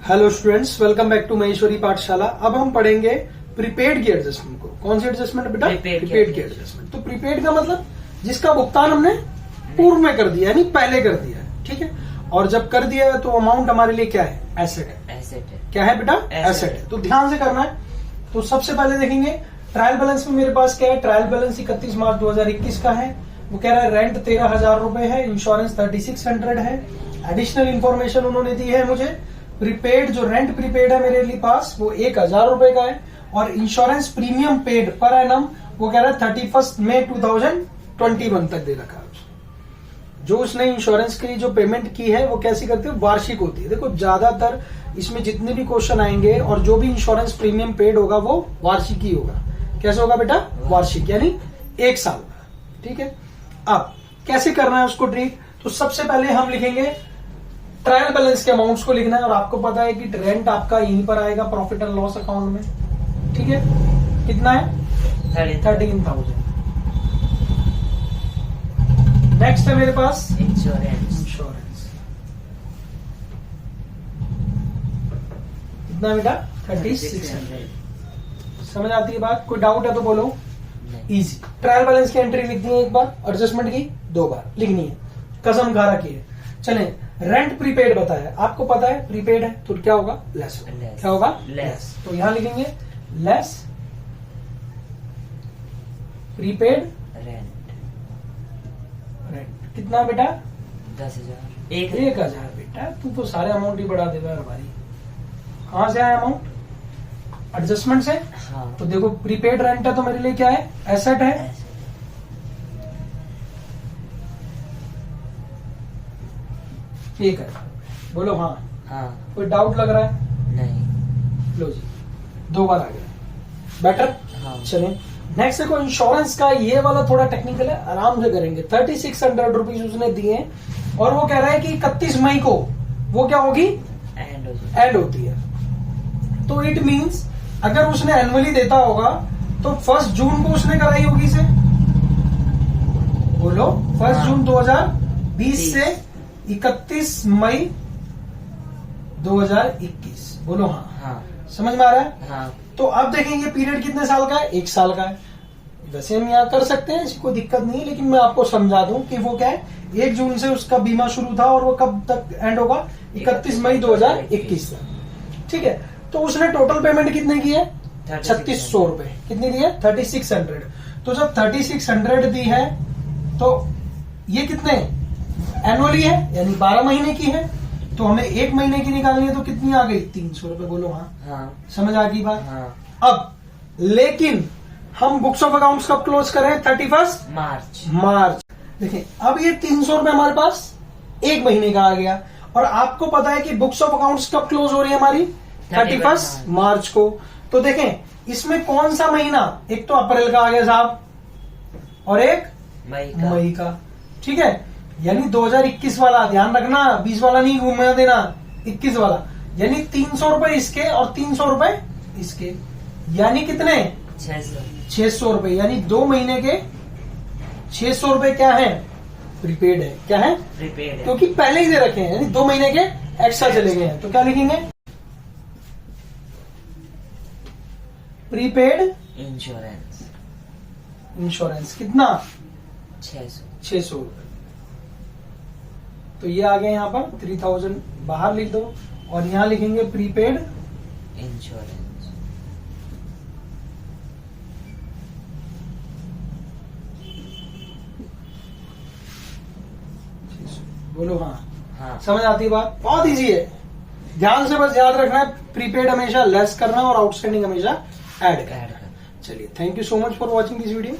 Hello students, welcome back to Maheshwari Pathshala. अब हम पढ़ेंगे प्रीपेड की एडजस्टमेंट को। कौन सी एडजस्टमेंट बेटा? प्रीपेड की एडजस्टमेंट। तो प्रीपेड का मतलब जिसका भुगतान हमने पूर्व में कर दिया, यानी पहले कर दिया है, ठीक है। और जब कर दिया है तो अमाउंट हमारे लिए क्या है? एसेट है। एसेट है। क्या है बेटा? एसेट है। तो ध्यान से करना है। तो सबसे पहले देखेंगे ट्रायल बैलेंस में मेरे पास क्या है। ट्रायल बैलेंस 31 मार्च 2021 का है। वो कह रहा है रेंट 13,000 रुपए है, इंश्योरेंस 3600 है। एडिशनल इन्फॉर्मेशन उन्होंने दी है मुझे। प्रीपेड जो रेंट प्रीपेड है मेरे लिए पास वो 1,000 रुपए का है, और insurance premium paid per annum वो कह रहा है 31 मई 2021 तक दे रखा है। जो उसने इंश्योरेंस की जो पेमेंट की है वो कैसी करती है? वार्षिक होती है। देखो ज्यादातर इसमें जितने भी क्वेश्चन आएंगे और जो भी इंश्योरेंस प्रीमियम पेड होगा वो वार्षिक ही होगा। कैसे होगा बेटा? वार्षिक, यानी 1 साल का, ठीक है। अब कैसे करना है उसको ट्रीट? तो सबसे पहले हम लिखेंगे ट्रायल बैलेंस के अमाउंट्स को लिखना है, और आपको पता है कि रेंट आपका यहीं पर आएगा प्रॉफिट एंड लॉस अकाउंट में, ठीक है। कितना है? 13,000। नेक्स्ट है मेरे पास इंश्योरेंस। कितना बेटा? 3600। समझ आती है बात? कोई डाउट है तो बोलो। इजी। ट्रायल बैलेंस की एंट्री लिखनी है एक बार, एडजस्टमेंट की 2 बार लिखनी है, कसम खा रखी है। चले, रेंट प्रीपेड बताया, आपको पता है प्रीपेड है तो क्या होगा? लेस होगा। क्या होगा? लेस। तो यहां लिखेंगे लेस प्रीपेड रेंट। रेंट कितना बेटा? 10,000। 1,000 बेटा, तू तो सारे अमाउंट ही बढ़ा देगा हर बारी। कहां से आया अमाउंट? एडजस्टमेंट से। हाँ। तो देखो प्रीपेड रेंट है तो मेरे लिए क्या है? एसेट है। एसेट। ठीक है, बोलो हाँ। हाँ। कोई डाउट लग रहा है? नहीं। लो जी, 2 बार आ गया। बेटर। हाँ। चले नेक्स्ट देखो, इंश्योरेंस का ये वाला थोड़ा टेक्निकल है, आराम से करेंगे। 3600 रुपीज उसने दिए हैं, और वो कह रहा है कि 31 मई को वो क्या होगी? एंड होती है। तो इट मींस अगर उसने एनुअली देता होगा तो 1 जून को उसने कराई होगी इसे। बोलो 1 जून 2020 से 31 मई 2021। बोलो हाँ। हाँ। समझ में आ रहा है? हाँ। तो अब देखेंगे पीरियड कितने साल का है? 1 साल का है। वैसे हम यहाँ कर सकते हैं, इसकी कोई दिक्कत नहीं है, लेकिन मैं आपको समझा दूं कि वो क्या है, 1 जून से उसका बीमा शुरू था और वो कब तक एंड होगा? 31 मई 2021 तक, ठीक है। तो उसने टोटल पेमेंट कितने की है? 3600 रुपए। कितनी दी है? 3600। तो जब 3600 दी है तो ये कितने एनुअली है, यानी 12 महीने की है। तो हमें 1 महीने की निकालनी है, तो कितनी आ गई? 300 रुपए। बोलो हाँ। हाँ। समझ आ गई बात? हाँ। अब लेकिन हम बुक्स ऑफ अकाउंट्स कब क्लोज करें? 31 मार्च। देखिए अब ये 300 रुपए हमारे पास 1 महीने का आ गया, और आपको पता है कि बुक्स ऑफ अकाउंट्स कब क्लोज हो रही है हमारी? 31 मार्च को। तो देखें इसमें कौन सा महीना? एक तो अप्रैल का आ गया साहब, और एक मई का, ठीक है। यानी 2021 वाला, ध्यान रखना, 20 वाला नहीं घूमने देना, 21 वाला। यानी 300 रुपए इसके और 300 रुपए इसके, यानी कितने? 600 रुपए। यानी 2 महीने के 600 रुपए क्या है? प्रीपेड है। क्या है? प्रीपेड है। क्योंकि पहले ही दे रखे हैं, यानी 2 महीने के एक्स्ट्रा चले गए हैं। तो क्या लिखेंगे? प्रीपेड इंश्योरेंस कितना? 600 रुपए। तो ये आ गए यहाँ पर 3000, बाहर लिख दो, और यहाँ लिखेंगे प्रीपेड इंश्योरेंस। बोलो हाँ। हाँ। समझ आती है बात? बहुत इजी है, ध्यान से बस याद रखना है, प्रीपेड हमेशा लेस करना और आउटस्टैंडिंग हमेशा ऐड करना। चलिए, thank you so much for watching this video.